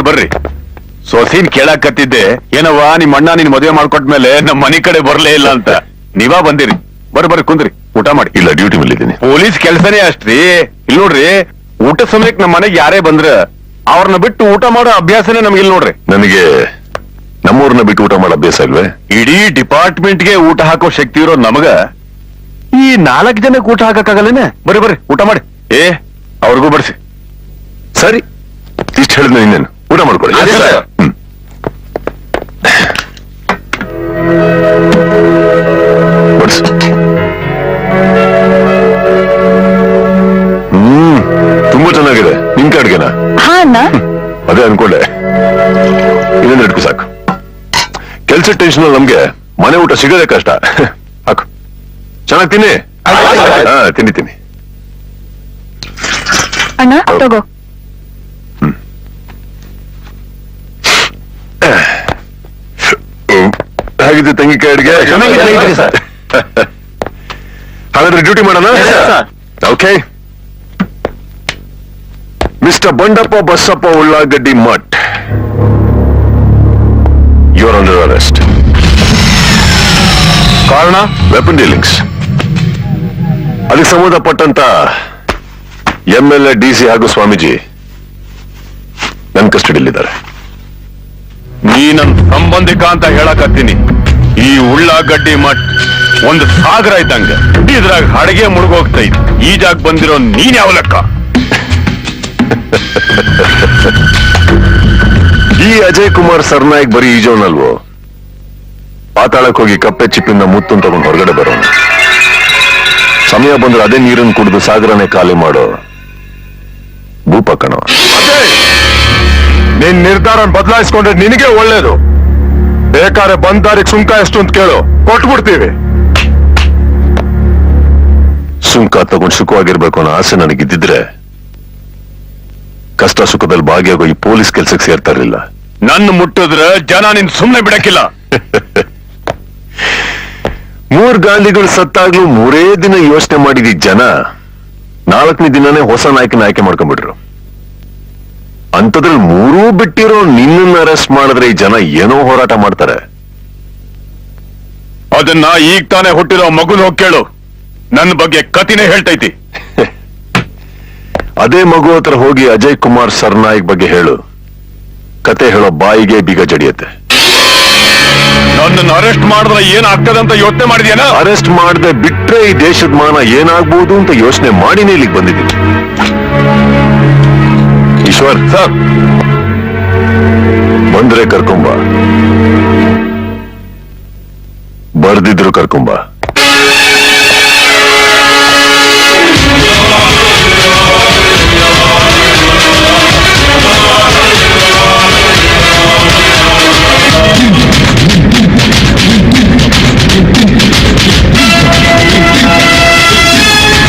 ಬರ್ರಿ ಸೊಸೀನ್ ಕೇಳಾಕತ್ತಿದ್ದೆ ಏನವ್ವ ನಿಮ್ಮ ಅಣ್ಣ ನಿನ್ ಮದುವೆ ಮಾಡ್ಕೊಟ್ಮೇಲೆ ನಮ್ ಮನಿ ಕಡೆ ಬರ್ಲೇ ಇಲ್ಲ ಅಂತ. ನೀವಾ ಬಂದಿರಿ, ಬರ್ರಿ ಕುಂದ್ರಿ, ಊಟ ಮಾಡಿ. ಇಲ್ಲ, ಡ್ಯೂಟಿ ಮೇಲೆ ಇದ್ದೀನಿ. ಪೊಲೀಸ್ ಕೆಲ್ಸನೇ ಅಷ್ಟ್ರಿ. ಇಲ್ಲಿ ನೋಡ್ರಿ, ಊಟ ಸಮಯಕ್ಕೆ ನಮ್ಮ ಮನೆಗೆ ಯಾರೇ ಬಂದ್ರ ಅವ್ರನ್ನ ಬಿಟ್ಟು ಊಟ ಮಾಡೋ ಅಭ್ಯಾಸನೇ ನಮ್ಗೆ ಇಲ್ಲಿ ನೋಡ್ರಿ. ನನಗೆ ನಮ್ಮೂರ್ನ ಬಿಟ್ಟು ಊಟ ಮಾಡೋ ಅಭ್ಯಾಸ ಇಲ್ವೇ? ಇಡೀ ಡಿಪಾರ್ಟ್ಮೆಂಟ್ಗೆ ಊಟ ಹಾಕೋ ಶಕ್ತಿ ಇರೋ ನಮಗ ಈ 4 ಜನಕ್ಕೆ ಊಟ ಹಾಕಕ್ಕಾಗಲ್ಲೇನೆ? ಬರ್ರಿ ಊಟ ಮಾಡಿ. ಅವ್ರಿಗೂ ಬಡಿಸಿ. ಸರಿ, ಇಷ್ಟು ಹೇಳಿದ್ನ ಇನ್ನೇನು, ಊಟ ಮಾಡ್ಕೊಳ್ಳಿ. ಬಡಿಸು. ತುಂಬಾ ಚೆನ್ನಾಗಿದೆ. ನಿಮ್ ಕಡೆಗೆನಾ? ಅದೇ ಅನ್ಕೊಂಡೆ. ಇನ್ನೊಂದು ಹಿಡ್ಕು ಸಾಕು. ಕೆಲ್ಸ ಟೆನ್ಷನ್ ಅಲ್ಲಿ ನಮ್ಗೆ ಮನೆ ಊಟ ಸಿಗೋದೇ ಕಷ್ಟ. ಹಾಕು, ಚೆನ್ನಾಗಿ ತಿನ್ನಿ. ತಿನ್ನಿ. ಅಣ್ಣ ತಗೋ. ಹಾಗಿದ್ರೆ ತಂಗಿಕಾಯಿ ಅಡಿಗೆ ಹಾಗಾದ್ರೆ ಡ್ಯೂಟಿ ಮಾಡೋಣ. Okay. Mister Bandappa Basappa Ullagaddi Math, you are under arrest. ಕಾರಣ ವೆಪನ್ ಡೀಲಿಂಗ್ಸ್. ಅದಕ್ಕೆ ಸಂಬಂಧಪಟ್ಟಂತ MLA, DC ಹಾಗೂ ಸ್ವಾಮೀಜಿ ನನ್ನ ಕಸ್ಟಡಿಯಲ್ಲಿದ್ದಾರೆ. ನೀ ನನ್ ಸಂಬಂಧಿಕ ಅಂತ ಹೇಳಕತ್ತೀನಿ. ಈ ಉಳ್ಳಾಗಡ್ಡಿ ಮಠ್ ಒಂದು ಸಾಗರ ಇದ್ದಂಗ. ಇದ್ರಾಗ ಅಡಿಗೆ ಮುಳುಗೋಗ್ತೈತಿ. ಈ ಜಾಗ ಬಂದಿರೋ ನೀನ್ ಯಾವ ಲೆಕ್ಕ? ಈ ಅಜಯ್ ಕುಮಾರ್ ಸರ್ನಾಯಕ್ ಬರೀ ಈಜೋನಲ್ವೋ, ಪಾತಾಳಕ್ಕೆ ಹೋಗಿ ಕಪ್ಪೆ ಚಿಪ್ಪಿಂದ ಮುತ್ತು ತಗೊಂಡು ಹೊರಗಡೆ ಬರೋಣ. ಸಮಯ ಬಂದ್ರೆ ಅದೇ ನೀರನ್ನು ಕುಡಿದು ಸಾಗರನೇ ಖಾಲಿ ಮಾಡೋ ಭೂಪ ಕಣ. ನಿನ್ ನಿರ್ಧಾರ ಬದಲಾಯಿಸ್ಕೊಂಡ್ರೆ ನಿನಗೆ ಒಳ್ಳೇದು. ಬೇಕಾದ್ರೆ ಬಂದಾರಿಗೆ ಸುಂಕ ಎಷ್ಟು ಅಂತ ಕೇಳು, ಕೊಟ್ಬಿಡ್ತೀವಿ. ಸುಂಕ ತಗೊಂಡು ಸುಖವಾಗಿರ್ಬೇಕು ಅನ್ನೋ ಆಸೆ ನನಗಿದ್ದಿದ್ರೆ ಕಷ್ಟ ಸುಖದಲ್ಲಿ ಭಾಗಿಯಾಗೋ ಈ ಪೊಲೀಸ್ ಕೆಲ್ಸಕ್ಕೆ ಸೇರ್ತಾ ಇರಲಿಲ್ಲ. ನನ್ನ ಮುಟ್ಟಿದ್ರೆ ಜನ ನಿನ್ ಸುಮ್ನೆ ಬಿಡಕ್ಕಿಲ್ಲ. 3 ಗಾಂಧಿಗಳು ಸತ್ತಾಗ್ಲೂ 3 ದಿನ ಯೋಚನೆ ಮಾಡಿದ ಜನ 4ನೇ ದಿನನೇ ಹೊಸ ನಾಯಕನ ಆಯ್ಕೆ ಮಾಡ್ಕೊಂಡ್ಬಿಟ್ರು. ಅಂತದ್ರಲ್ಲಿ 3 ಬಿಟ್ಟಿರೋ ನಿನ್ನನ್ನು ಅರೆಸ್ಟ್ ಮಾಡಿದ್ರೆ ಈ ಜನ ಏನೋ ಹೋರಾಟ ಮಾಡ್ತಾರೆ. ಅದನ್ನ ಈಗ ತಾನೇ ಹುಟ್ಟಿರೋ ಮಗುನ ಹೋಗಿ ಕೇಳು. ನನ್ನ ಬಗ್ಗೆ ಕತಿನೇ ಹೇಳ್ತೈತಿ. ಅದೇ ಮಗು ಹತ್ರ ಹೋಗಿ ಅಜಯ್ ಕುಮಾರ್ ಸರ್ನಾಯಕ್ ಬಗ್ಗೆ ಹೇಳು. ಕತೆ ಹೇಳೋ ಬಾಯಿಗೆ ಬೀಗ ಜಡಿಯತ್ತೆ. ನನ್ನನ್ನು ಅರೆಸ್ಟ್ ಮಾಡಿದ್ರೆ ಏನಾಗ್ತದಂತ ಯೋಚನೆ ಮಾಡಿದ್ಯಾನ? ಅರೆಸ್ಟ್ ಮಾಡದೆ ಬಿಟ್ರೆ ಈ ದೇಶದ ಮಾನ ಏನಾಗ್ಬೋದು ಅಂತ ಯೋಚನೆ ಮಾಡಿನೇ ಇಲ್ಲಿಗೆ ಬಂದಿದ್ದೀನಿ. ಈಶ್ವರ್ ಸರ್, ಬಂದ್ರೆ ಕರ್ಕೊಂಬ, ಬರ್ದಿದ್ರು ಕರ್ಕೊಂಬ.